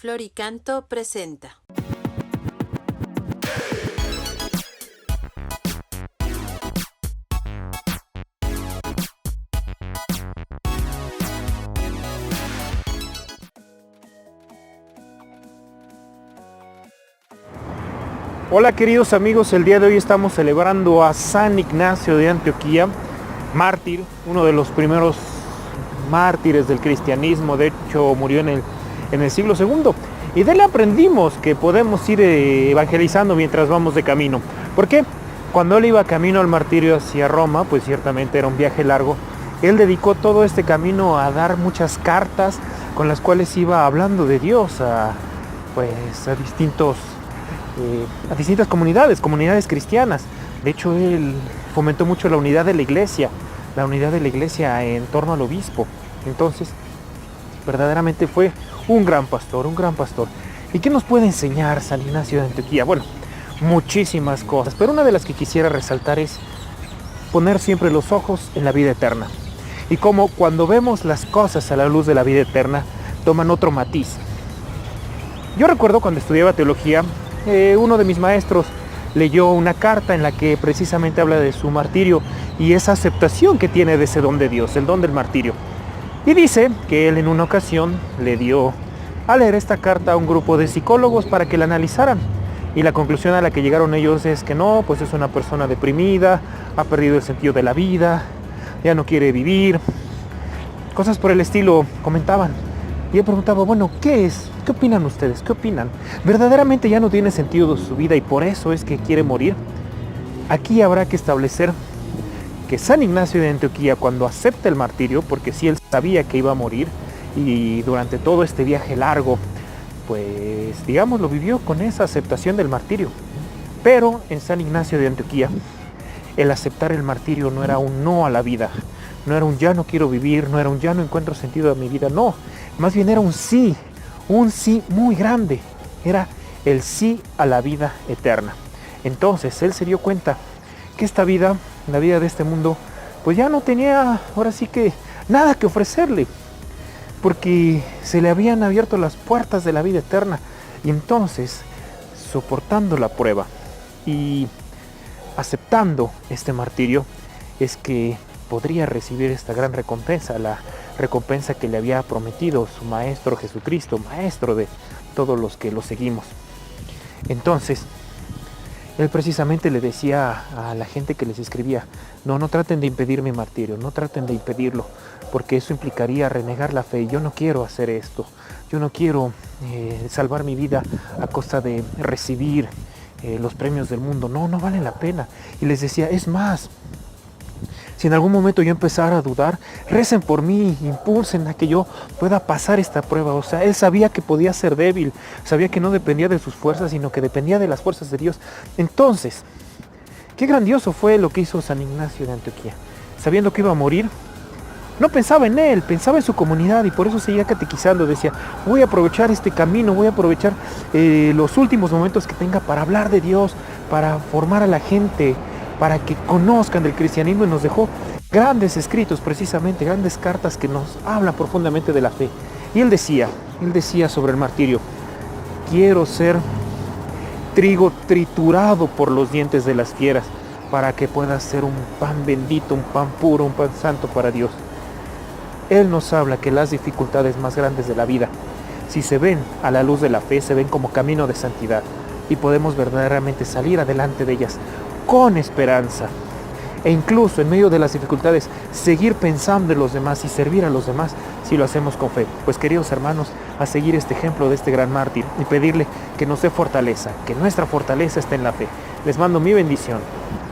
Floricanto presenta. Hola queridos amigos, el día de hoy estamos celebrando a San Ignacio de Antioquía, mártir, uno de los primeros mártires del cristianismo. De hecho murió en el siglo II, y de él aprendimos que podemos ir evangelizando mientras vamos de camino. ¿Por qué? Cuando él iba camino al martirio hacia Roma, pues ciertamente era un viaje largo, él dedicó todo este camino a dar muchas cartas con las cuales iba hablando de Dios a distintas comunidades cristianas. De hecho, él fomentó mucho la unidad de la iglesia en torno al obispo. Entonces, verdaderamente fue un gran pastor. ¿Y qué nos puede enseñar San Ignacio de Antioquía? Bueno, muchísimas cosas, pero una de las que quisiera resaltar es poner siempre los ojos en la vida eterna. Y cómo cuando vemos las cosas a la luz de la vida eterna, toman otro matiz. Yo recuerdo cuando estudiaba teología, uno de mis maestros leyó una carta en la que precisamente habla de su martirio y esa aceptación que tiene de ese don de Dios, el don del martirio. Y dice que él en una ocasión le dio a leer esta carta a un grupo de psicólogos para que la analizaran. Y la conclusión a la que llegaron ellos es que no, pues es una persona deprimida, ha perdido el sentido de la vida, ya no quiere vivir, cosas por el estilo comentaban. Y él preguntaba, bueno, ¿qué es? ¿Qué opinan ustedes? ¿Qué opinan? ¿Verdaderamente ya no tiene sentido su vida y por eso es que quiere morir? Aquí habrá que establecer que San Ignacio de Antioquía, cuando acepta el martirio, porque sí él sabía que iba a morir, y durante todo este viaje largo, pues digamos lo vivió con esa aceptación del martirio. Pero en San Ignacio de Antioquía, el aceptar el martirio no era un no a la vida, no era un ya no quiero vivir, no era un ya no encuentro sentido a mi vida, no, más bien era un sí muy grande, era el sí a la vida eterna. Entonces él se dio cuenta que esta vida, la vida de este mundo, pues ya no tenía ahora sí que nada que ofrecerle, porque se le habían abierto las puertas de la vida eterna. Y entonces, soportando la prueba y aceptando este martirio, es que podría recibir esta gran recompensa, la recompensa que le había prometido su maestro Jesucristo, maestro de todos los que lo seguimos. Entonces, él precisamente le decía a la gente que les escribía, no traten de impedir mi martirio, no traten de impedirlo, porque eso implicaría renegar la fe. Yo no quiero hacer esto, yo no quiero salvar mi vida a costa de recibir los premios del mundo, no vale la pena. Y les decía, es más, si en algún momento yo empezara a dudar, recen por mí, impulsen a que yo pueda pasar esta prueba. O sea, él sabía que podía ser débil, sabía que no dependía de sus fuerzas, sino que dependía de las fuerzas de Dios. Entonces, qué grandioso fue lo que hizo San Ignacio de Antioquía. Sabiendo que iba a morir, no pensaba en él, pensaba en su comunidad, y por eso seguía catequizando. Decía, voy a aprovechar este camino, voy a aprovechar los últimos momentos que tenga para hablar de Dios, para formar a la gente, para que conozcan del cristianismo. Y nos dejó grandes escritos, precisamente, grandes cartas que nos hablan profundamente de la fe. Y él decía sobre el martirio, quiero ser trigo triturado por los dientes de las fieras, para que pueda ser un pan bendito, un pan puro, un pan santo para Dios. Él nos habla que las dificultades más grandes de la vida, si se ven a la luz de la fe, se ven como camino de santidad, y podemos verdaderamente salir adelante de ellas con esperanza, e incluso en medio de las dificultades seguir pensando en los demás y servir a los demás si lo hacemos con fe. Pues queridos hermanos, a seguir este ejemplo de este gran mártir y pedirle que nos dé fortaleza, que nuestra fortaleza esté en la fe. Les mando mi bendición,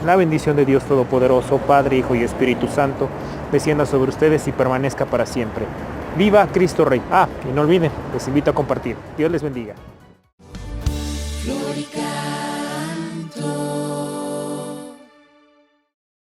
la bendición de Dios Todopoderoso, Padre, Hijo y Espíritu Santo, descienda sobre ustedes y permanezca para siempre. ¡Viva Cristo Rey! Y no olviden, les invito a compartir. Dios les bendiga.